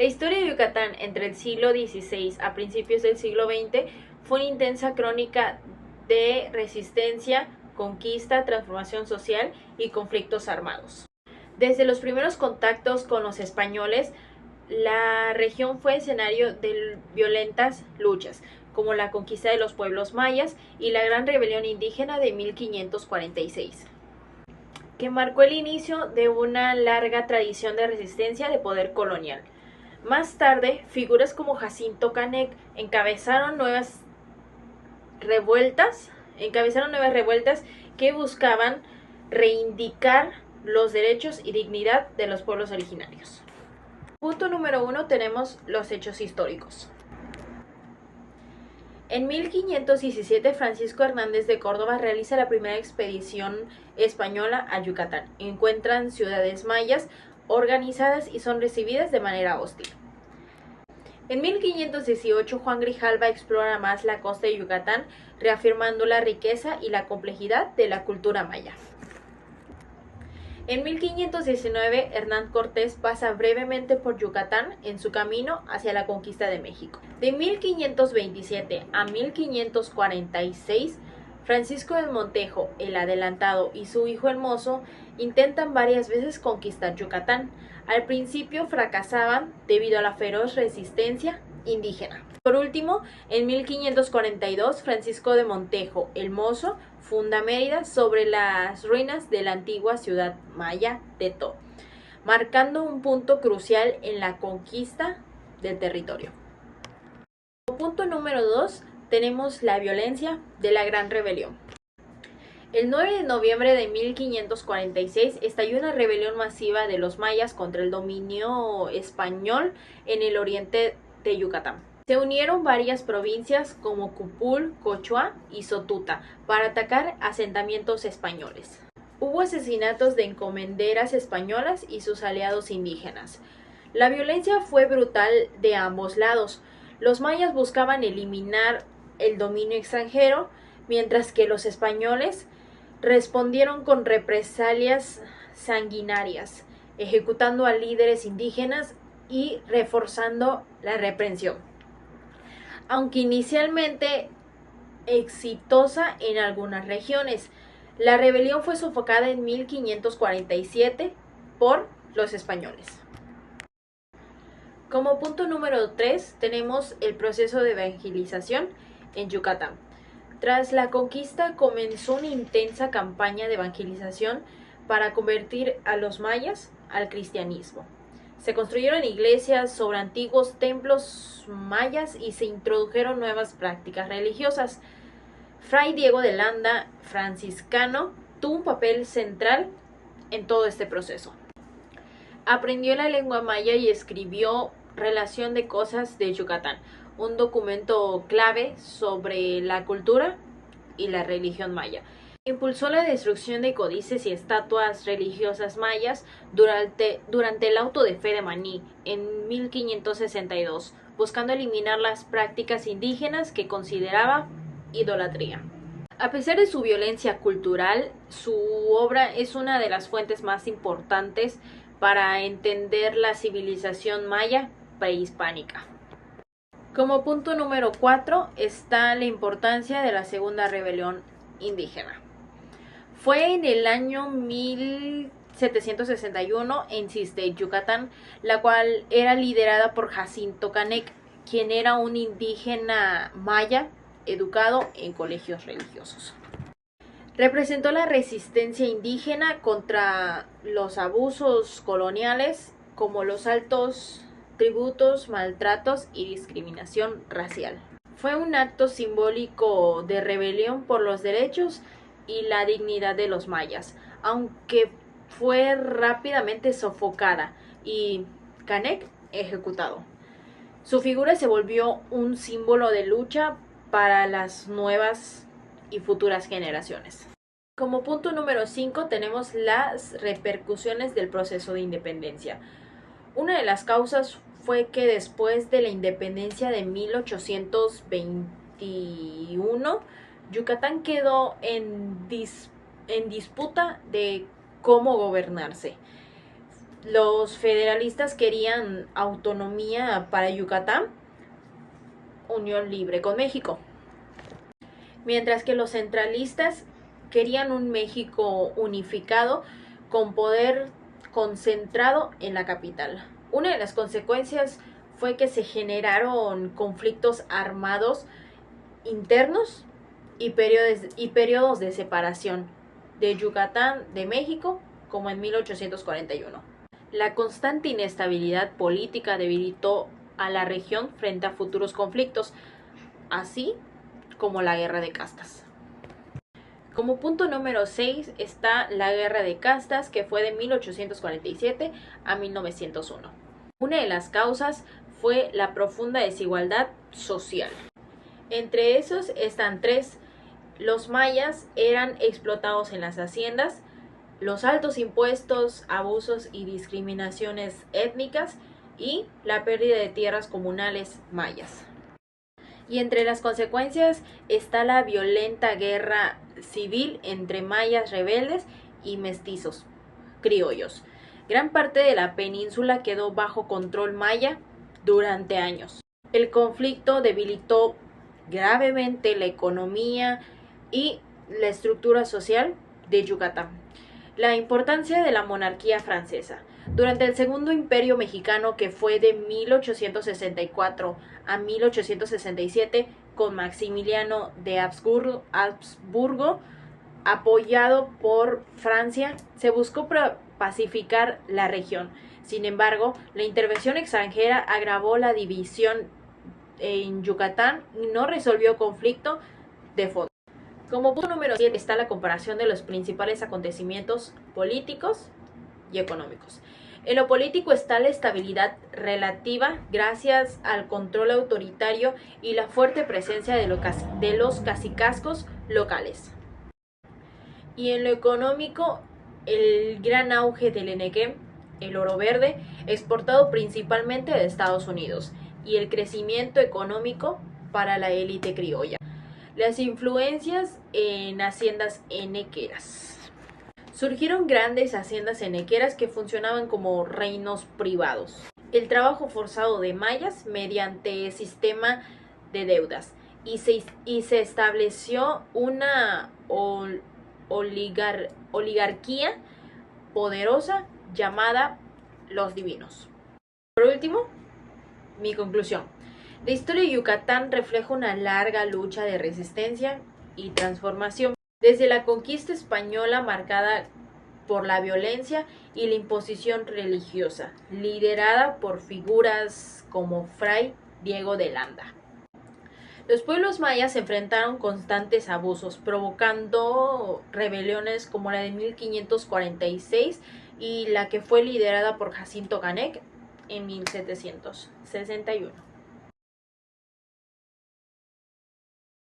La historia de Yucatán entre el siglo XVI a principios del siglo XX fue una intensa crónica de resistencia, conquista, transformación social y conflictos armados. Desde los primeros contactos con los españoles, la región fue escenario de violentas luchas, como la conquista de los pueblos mayas y la Gran Rebelión Indígena de 1546, que marcó el inicio de una larga tradición de resistencia de poder colonial. Más tarde, figuras como Jacinto Canec encabezaron nuevas revueltas que buscaban reivindicar los derechos y dignidad de los pueblos originarios. Punto número 1, tenemos los hechos históricos. En 1517, Francisco Hernández de Córdoba realiza la primera expedición española a Yucatán. Encuentran ciudades mayas organizadas y son recibidas de manera hostil. En 1518, Juan Grijalva explora más la costa de Yucatán, reafirmando la riqueza y la complejidad de la cultura maya. En 1519, Hernán Cortés pasa brevemente por Yucatán en su camino hacia la conquista de México. De 1527 a 1546, Francisco de Montejo, el Adelantado, y su hijo el Mozo intentan varias veces conquistar Yucatán. Al principio fracasaban debido a la feroz resistencia indígena. Por último, en 1542, Francisco de Montejo, el Mozo, funda Mérida sobre las ruinas de la antigua ciudad maya de To, marcando un punto crucial en la conquista del territorio. Como punto número 2, tenemos la violencia de la Gran Rebelión. El 9 de noviembre de 1546 estalló una rebelión masiva de los mayas contra el dominio español en el oriente de Yucatán. Se unieron varias provincias como Cupul, Cochuá y Sotuta para atacar asentamientos españoles. Hubo asesinatos de encomenderas españolas y sus aliados indígenas. La violencia fue brutal de ambos lados. Los mayas buscaban eliminar el dominio extranjero, mientras que los españoles respondieron con represalias sanguinarias, ejecutando a líderes indígenas y reforzando la represión. Aunque inicialmente exitosa en algunas regiones, la rebelión fue sofocada en 1547 por los españoles. Como punto número 3 tenemos el proceso de evangelización en Yucatán. Tras la conquista comenzó una intensa campaña de evangelización para convertir a los mayas al cristianismo. Se construyeron iglesias sobre antiguos templos mayas y se introdujeron nuevas prácticas religiosas. Fray Diego de Landa, franciscano, tuvo un papel central en todo este proceso. Aprendió la lengua maya y escribió Relación de Cosas de Yucatán, un documento clave sobre la cultura y la religión maya. Impulsó la destrucción de códices y estatuas religiosas mayas durante el auto de fe de Maní en 1562, buscando eliminar las prácticas indígenas que consideraba idolatría. A pesar de su violencia cultural, su obra es una de las fuentes más importantes para entender la civilización maya prehispánica. Como punto número 4 está la importancia de la Segunda Rebelión Indígena. Fue en el año 1761 en Cistey, Yucatán, la cual era liderada por Jacinto Canec, quien era un indígena maya educado en colegios religiosos. Representó la resistencia indígena contra los abusos coloniales, como los altos tributos, maltratos y discriminación racial. Fue un acto simbólico de rebelión por los derechos y la dignidad de los mayas, aunque fue rápidamente sofocada y Canec ejecutado. Su figura se volvió un símbolo de lucha para las nuevas y futuras generaciones. Como punto número 5 tenemos las repercusiones del proceso de independencia. Una de las causas fue que después de la independencia de 1821, Yucatán quedó en disputa de cómo gobernarse. Los federalistas querían autonomía para Yucatán, unión libre con México, mientras que los centralistas querían un México unificado con poder concentrado en la capital. Una de las consecuencias fue que se generaron conflictos armados internos y periodos de separación de Yucatán de México, como en 1841. La constante inestabilidad política debilitó a la región frente a futuros conflictos, así como la guerra de castas. Como punto número 6 está la guerra de castas, que fue de 1847 a 1901. Una de las causas fue la profunda desigualdad social. Entre esos están tres. Los mayas eran explotados en las haciendas, los altos impuestos, abusos y discriminaciones étnicas y la pérdida de tierras comunales mayas. Y entre las consecuencias está la violenta guerra civil entre mayas rebeldes y mestizos criollos. Gran parte de la península quedó bajo control maya durante años. El conflicto debilitó gravemente la economía y la estructura social de Yucatán. La importancia de la monarquía francesa. Durante el Segundo Imperio Mexicano, que fue de 1864 a 1867, con Maximiliano de Habsburgo, apoyado por Francia, se buscó pacificar la región. Sin embargo, la intervención extranjera agravó la división en Yucatán y no resolvió conflicto de fondo. Como punto número 7 está la comparación de los principales acontecimientos políticos y económicos. En lo político está la estabilidad relativa gracias al control autoritario y la fuerte presencia de los cacicazgos locales. Y en lo económico, el gran auge del enequén, el oro verde, exportado principalmente de Estados Unidos, y el crecimiento económico para la élite criolla. Las influencias en haciendas henequeras. Surgieron grandes haciendas henequeras que funcionaban como reinos privados. El trabajo forzado de mayas mediante sistema de deudas. Y se estableció una oligarquía poderosa llamada los divinos. Por último, mi conclusión. La historia de Yucatán refleja una larga lucha de resistencia y transformación, desde la conquista española marcada por la violencia y la imposición religiosa, liderada por figuras como Fray Diego de Landa. Los pueblos mayas se enfrentaron constantes abusos, provocando rebeliones como la de 1546 y la que fue liderada por Jacinto Canec en 1761.